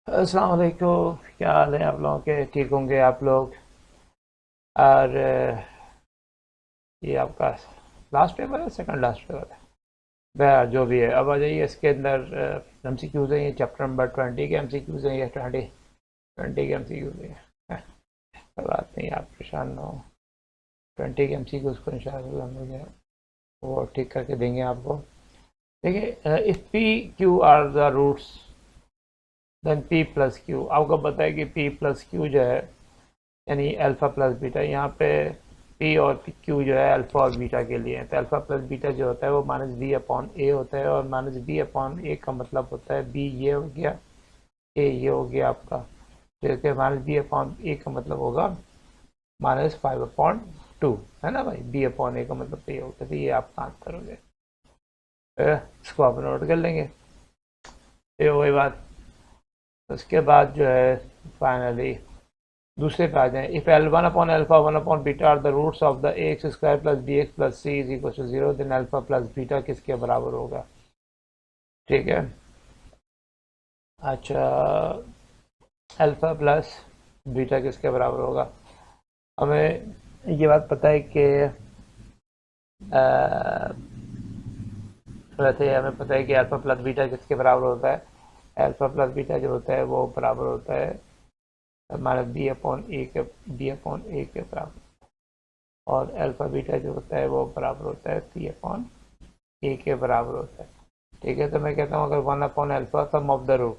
अस्सलाम वालेकुम। क्या हाल है आप लोगों के? ठीक होंगे आप लोग? और ये आपका लास्ट पेपर है, सेकंड लास्ट पेपर है? बहर जो भी है, अब आ जाइए। इसके अंदर एम सी क्यूज़ हैं। ये चैप्टर नंबर 20 के एम सी क्यूज़ हैं। ये 20 के एम सी क्यूज़ हैं। कोई बात नहीं, आप परेशान ना हो। 20 के एम सी क्यूज़ को इंशाल्लाह हम लोग जो है वो ठीक करके देंगे आपको। देखिए, if p q are the roots then p plus q. आपको पता है कि पी प्लस क्यू जो है यानी अल्फ़ा प्लस बीटा। यहाँ पे पी और क्यू जो है अल्फ़ा और बीटा के लिए है। तो अल्फ़ा प्लस बीटा जो होता है वो माइनस बी अपॉन ए होता है, और माइनस बी अपॉन ए का मतलब होता है बी ये हो गया, ए ये हो गया आपका। तो माइनस बी अपॉन ए का मतलब होगा -5/2, है ना भाई? बी अपॉन ए का मतलब तो ये होता है। तो ये आपका आंसर हो गया। इसको आप नोट कर लेंगे। ये वही बात। उसके बाद जो है फाइनली दूसरे पे आ जाएं। If l one upon alpha one upon beta are the roots of the a x square plus b x plus c is equal to zero, then alpha plus beta किसके बराबर होगा? ठीक है। अच्छा, अल्फा प्लस बीटा किसके बराबर होगा? हमें ये बात पता है कि वैसे हमें पता है कि अल्फा प्लस बीटा किसके बराबर होता है। अल्फा प्लस बीटा जो होता है वो बराबर होता है हमारा बी अपॉन ए के बराबर। और अल्फा बीटा जो होता है वो बराबर होता है सी अपॉन ए के बराबर होता है। ठीक है। तो मैं कहता हूँ अगर 1/अल्फा सम ऑफ द रूट,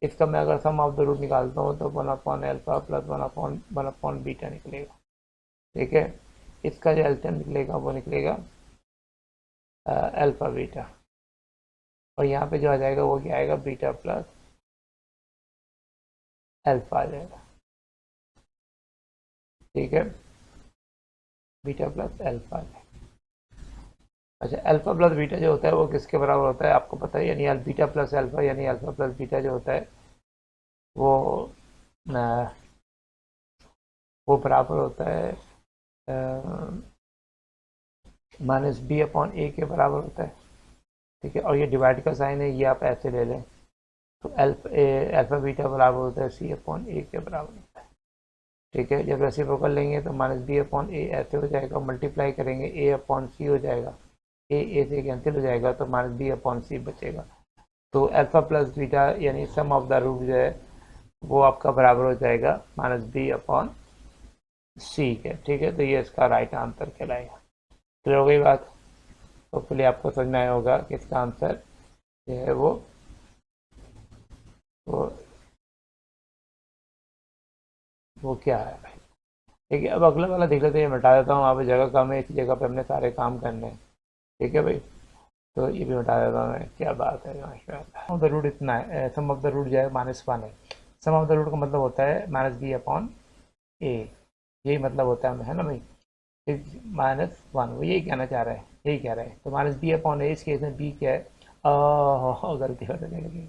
इसका मैं अगर सम ऑफ द रूट निकालता हूँ तो 1/अल्फा प्लस वन अपॉन बीटा निकलेगा। ठीक है। इसका जो एल्सियम निकलेगा वो निकलेगा अल्फा बीटा, और यहाँ पे जो आ जाएगा वो क्या आएगा? बीटा प्लस अल्फा आ जाएगा। ठीक है। बीटा प्लस अल्फा आ जाएगा। अच्छा, अल्फा प्लस बीटा जो होता है वो किसके बराबर होता है आपको पता है? यानी बीटा प्लस अल्फा यानी अल्फा प्लस बीटा जो होता है वो वो बराबर होता है माइनस बी अपॉन ए के बराबर होता है। ठीक है। और ये डिवाइड का साइन है, ये आप ऐसे ले लें। तो अल्फा बीटा बराबर होता है सी अपॉन ए के बराबर होता है। ठीक है। जब रेसिप्रोकल लेंगे तो माइनस बी अपॉन ए ऐसे हो जाएगा, मल्टीप्लाई करेंगे ए अपॉन सी हो जाएगा, ए से कैंसिल हो जाएगा तो माइनस बी अपॉन सी बचेगा। तो अल्फा प्लस बीटा यानी सम ऑफ द रूट जो है वो आपका बराबर हो जाएगा माइनस बी अपॉन सी के। ठीक है। तो ये इसका राइट आंसर कहलाएगा। क्लियर हो गई बात? होपफुली आपको समझ में आया होगा कि इसका आंसर जो है वो वो क्या है भाई। ठीक है। अब अगला वाला देख लेते हैं। ये मिटा देता हूँ, वहाँ पे जगह कम है, इसी जगह पे हमने सारे काम करने हैं। ठीक है भाई। तो ये भी मिटा देता हूँ मैं। क्या बात है, माशाल्लाह। सम ऑफ द रूट इतना है, सम ऑफ द रूट जो है -1 है। सम ऑफ द रूट का मतलब होता है माइनस बी अपॉन ए, यही मतलब होता है ना भाई? -1, वो यही कहना चाह रहा है, यही कह रहा है। तो माइनस बी अपॉन ए, इस केस में बी क्या है? गलती पता चल गई,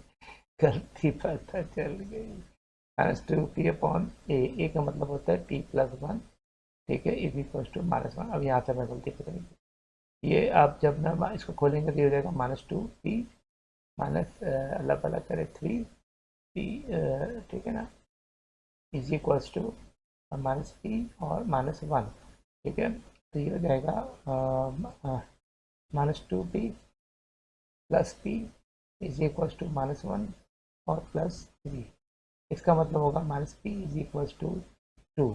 गलती पता चल गई। -2p/a, का मतलब होता है p+1। ठीक है। Is equal to -1। अब यहाँ से मैं गलती पता नहीं, ये आप जब ना इसको खोलेंगे तो ये हो जाएगा -2p माइनस अलग अलग करें 3p। ठीक है ना? इज इक्वल्स टू -p और -1। ठीक है। तो ये हो जाएगा -2p plus p is equals to -1 और +3। इसका मतलब होगा -p इज इक्वल्स टू 2।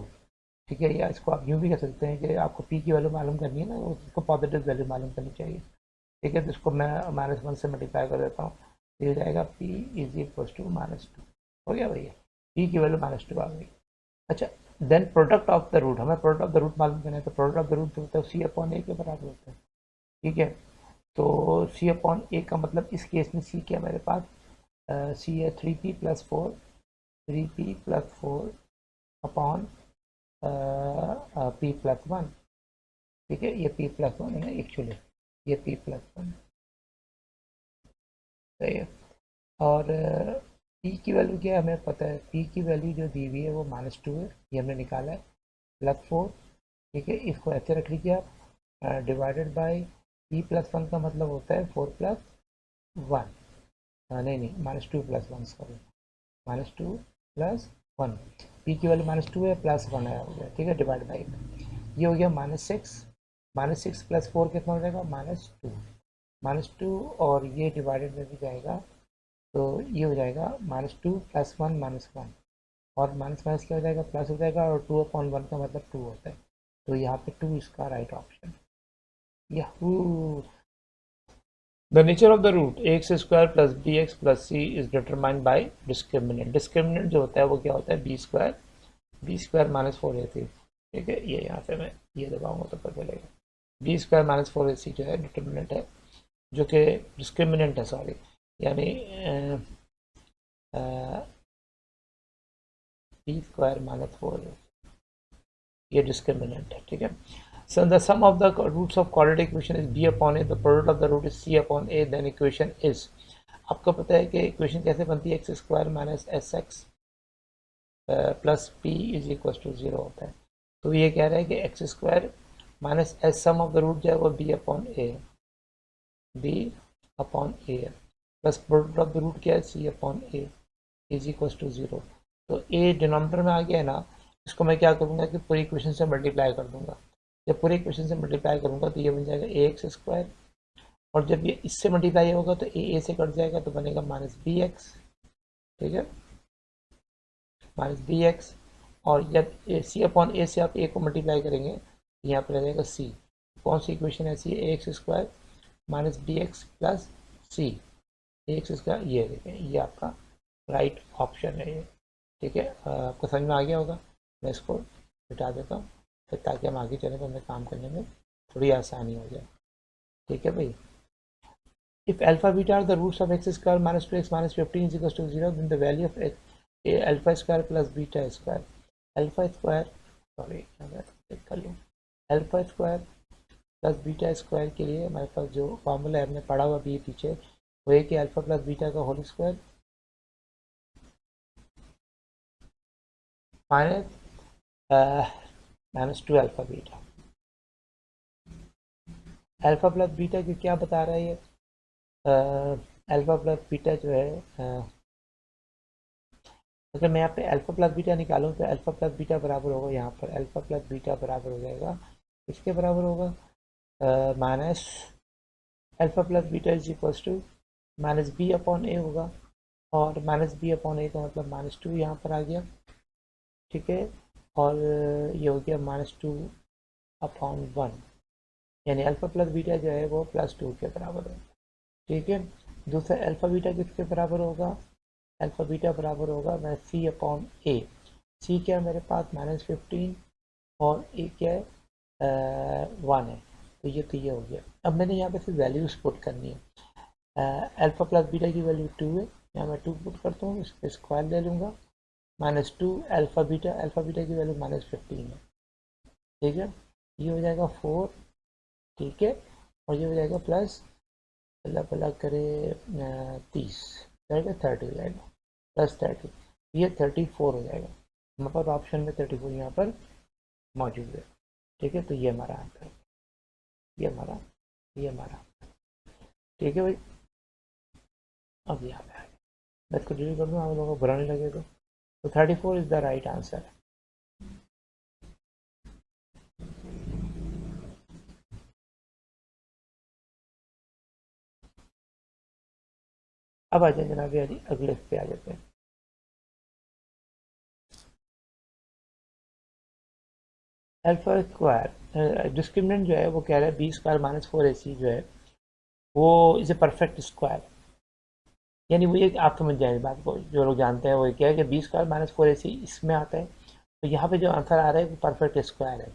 ठीक है। या इसको आप यूँ भी कह सकते हैं कि आपको p की वैल्यू मालूम करनी है ना, उसको पॉजिटिव वैल्यू मालूम करनी चाहिए। ठीक है। तो इसको मैं -1 से मल्टीप्लाई कर देता हूँ, ये हो जाएगा p इज इक्वल्स टू -2। हो गया भैया? p की वैल्यू -2 आ गई। अच्छा, then product of the root, हमें प्रोडक्ट ऑफ द रूट मालूम करना है। तो प्रोडक्ट ऑफ द रूट जो होता है सी अपॉन ए के बराबर होता है। ठीक है। तो सी अपॉन ए का मतलब इस केस में सी क्या मेरे पास? सी है 3p+4, 3p+4 अपॉन p+1। ठीक है। ये p+1 है एक्चुअली, ये p+1 सही है। और p की वैल्यू क्या है हमें पता है? p की वैल्यू जो दी हुई है वो -2 है, ये हमने निकाला है, +4। ठीक है। इसको ऐसे रख लीजिए आप, डिवाइडेड बाई p+1 का मतलब होता है 4+1। नहीं नहीं, -2+1 सॉरी, -2 प्लस 1, पी की वैल्यू -2 है, प्लस 1 है, हो गया, ठीक है, डिवाइड बाई, ये हो गया -6 प्लस 4 कितना हो जाएगा, -2 और ये डिवाइडेड में भी जाएगा, तो ये हो जाएगा -2 प्लस 1 -1, और माइनस माइनस क्या हो जाएगा, प्लस हो जाएगा, और 2/1 का मतलब 2 होता है, तो यहाँ पे 2 इसका right option. Yahoo! The nature of the root ax square plus bx plus c is determined by discriminant. Discriminant जो होता है वो क्या होता है, b स्क्वायर माइनस 4ac, ठीक है, ये यहाँ से मैं ये दबाऊंगा तो पता चलेगा, b स्क्वायर -4ac जो है डिटर्मिनेंट है, जो कि डिस्क्रिमिनेंट है, सॉरी, यानी b² -4, ये डिस्क्रिमिनेंट है, ठीक है। So the sum of the roots of quadratic equation is b upon a, the product of the root is c upon a, then equation is, आपको पता है कि इक्वेशन कैसे बनती है, X square minus S X plus P is equal to 0 होता है, तो ये कह रहा है कि X square minus S sum of the root जो है वो B upon A plus product of the root क्या है, C upon A is equal to 0, तो ए डिनोमिनेटर में आ गया है ना, इसको मैं क्या करूँगा कि पूरी इक्वेशन से मल्टीप्लाई कर दूंगा, जब पूरे इक्वेशन से मल्टीप्लाई करूंगा तो ये बन जाएगा ए एक्स स्क्वायर, और जब ये इससे मल्टीप्लाई होगा तो ए से कट जाएगा तो बनेगा -bx, ठीक है, -bx, और जब सी अपॉन ए से आप ए को मल्टीप्लाई करेंगे तो यहाँ पर रह जाएगा सी, कौन सी इक्वेशन ऐसी है, ए एक्स स्क्वायर -bx प्लस सी, ए एक्स स्क्वायर, ये देखें, ये आपका राइट ऑप्शन है ये, ठीक है, आपको समझ में आ गया होगा, मैं इसको मिटा देता हूँ फिर ताकि हम आगे चलें तो हमें काम करने में थोड़ी आसानी हो जाए, ठीक है भाई। If alpha beta are the roots of x square -2x -15 is equal to 0, then the value of alpha square plus beta square, alpha square, sorry check कर लूँ, alpha square plus beta square के लिए हमारे पास जो formula है हमने पढ़ा हुआ भी पीछे, वो है कि अल्फा प्लस बीटा का whole square -2 alpha beta, alpha plus beta की क्या बता रहा है ये, अल्फा प्लस बीटा जो है, अगर मैं यहाँ पे अल्फा प्लस बीटा निकालूँ तो अल्फा प्लस बीटा बराबर होगा, यहाँ पर अल्फा प्लस बीटा बराबर हो जाएगा, इसके बराबर होगा minus alpha plus beta is equal to minus B upon A होगा, और माइनस बी अपॉन ए का मतलब -2 यहाँ पर आ गया, ठीक है, और ये हो गया -2/1, यानी अल्फा प्लस बीटा जो है वो +2 के बराबर है, ठीक है। दूसरा अल्फा बीटा किसके बराबर होगा, अल्फा बीटा बराबर होगा मैं सी अपॉन ए, सी क्या है मेरे पास -15 और ए क्या है 1 है, तो ये हो गया। अब मैंने यहाँ पे सिर्फ वैल्यूज पुट करनी है, अल्फा प्लस बीटा की वैल्यू 2 है, यहाँ मैं 2 पुट करता हूँ, इस पर स्क्वायर ले लूँगा, -2 अल्फा बीटा की वैल्यू -15 है, ठीक है, ये हो जाएगा 4, ठीक है, और ये हो जाएगा प्लस अलग अलग करे 30 जाएगा, 30 हो जाएगा, +30, ये 34 हो जाएगा, हमारे पास ऑप्शन में 34 यहाँ पर मौजूद है, ठीक है, तो ये हमारा आंसर है, ये हमारा ठीक है भाई। अब यहाँ पे आगे मैं इसको डिलीट कर दूँ, आप लोगों को बुरा नहीं लगेगा, तो 34 इज द राइट आंसर। अब आ जाए जनाब अगले पे आ जाते हैं, अल्फा स्क्वायर डिस्क्रिमिनेंट जो है वो कह रहा है b² -4ac जो है वो इज ए परफेक्ट स्क्वायर, यानी वो ये आप समझ जाए बात को, जो लोग जानते हैं वो क्या है कि b² -4ac इसमें आता है, तो यहाँ पे जो आंसर आ रहा है वो परफेक्ट स्क्वायर है,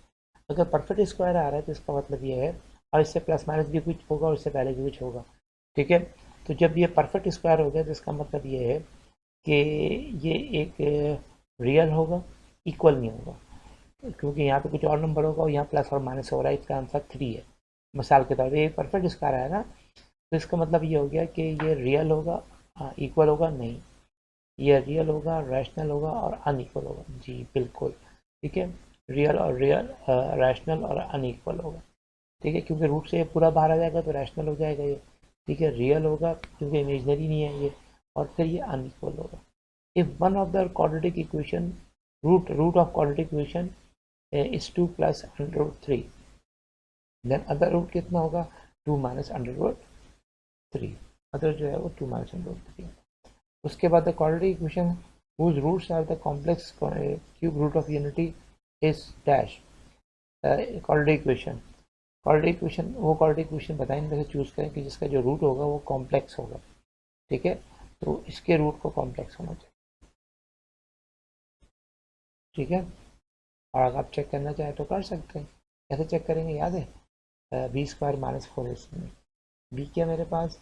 अगर परफेक्ट स्क्वायर आ रहा है तो इसका मतलब ये है, और इससे प्लस माइनस भी कुछ होगा और इससे पहले भी कुछ होगा, ठीक है, तो जब ये परफेक्ट स्क्वायर हो गया तो इसका मतलब ये है कि ये एक रियल होगा, इक्वल नहीं होगा, क्योंकि यहाँ पे कुछ और नंबर होगा और यहाँ प्लस और माइनस हो रहा है, इसका आंसर 3 है, मिसाल के तौर पर ये परफेक्ट स्क्वायर है ना, तो इसका मतलब ये हो गया कि ये रियल होगा, इक्वल होगा नहीं, ये रियल होगा, रैशनल होगा और अनइक्वल होगा, जी बिल्कुल, ठीक है, रियल रैशनल और अनइक्वल होगा, ठीक है, क्योंकि रूट से ये पूरा बाहर आ जाएगा तो रैशनल हो जाएगा ये, ठीक है, रियल होगा क्योंकि इमेजनरी नहीं है ये, और फिर ये अनइक्वल होगा, If one of the quadratic equation root of quadratic equation is 2 plus under root 3, then other root कितना होगा 2 माइनस अंडर रूट 3, अदर जो है वो 2 माइनस अंडर रूट 3। उसके बाद the quadratic equation whose roots are the complex cube root of unity is dash quadratic equation. Quadratic equation वो quadratic equation बताएंगे कैसे चूज करें कि जिसका जो रूट होगा वो कॉम्प्लेक्स होगा, ठीक है। तो इसके रूट को कॉम्प्लेक्स होना चाहिए, ठीक है। और अगर आप चेक करना चाहें तो कर सकते हैं। कैसे चेक करेंगे याद है, बी स्क्वायर माइनस 4ac में बी क्या मेरे पास,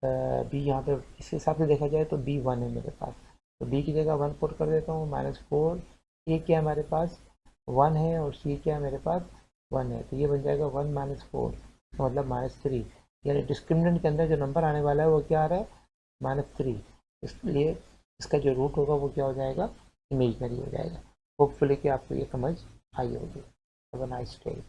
बी यहाँ पे इस हिसाब से देखा जाए तो बी 1 है मेरे पास, तो बी की जगह 1 पुट कर देता हूँ -4। ए क्या है हमारे पास 1 है और सी क्या है मेरे पास 1 है, तो ये बन जाएगा 1 - 4 मतलब -3, यानी डिस्क्रिमिनेंट के अंदर जो नंबर आने वाला है वो क्या आ रहा है -3, इसलिए इसका जो रूट होगा वो क्या हो जाएगा इमेजनरी हो जाएगा। होपफुली कि आपको ये समझ आई होगी। Have a nice day.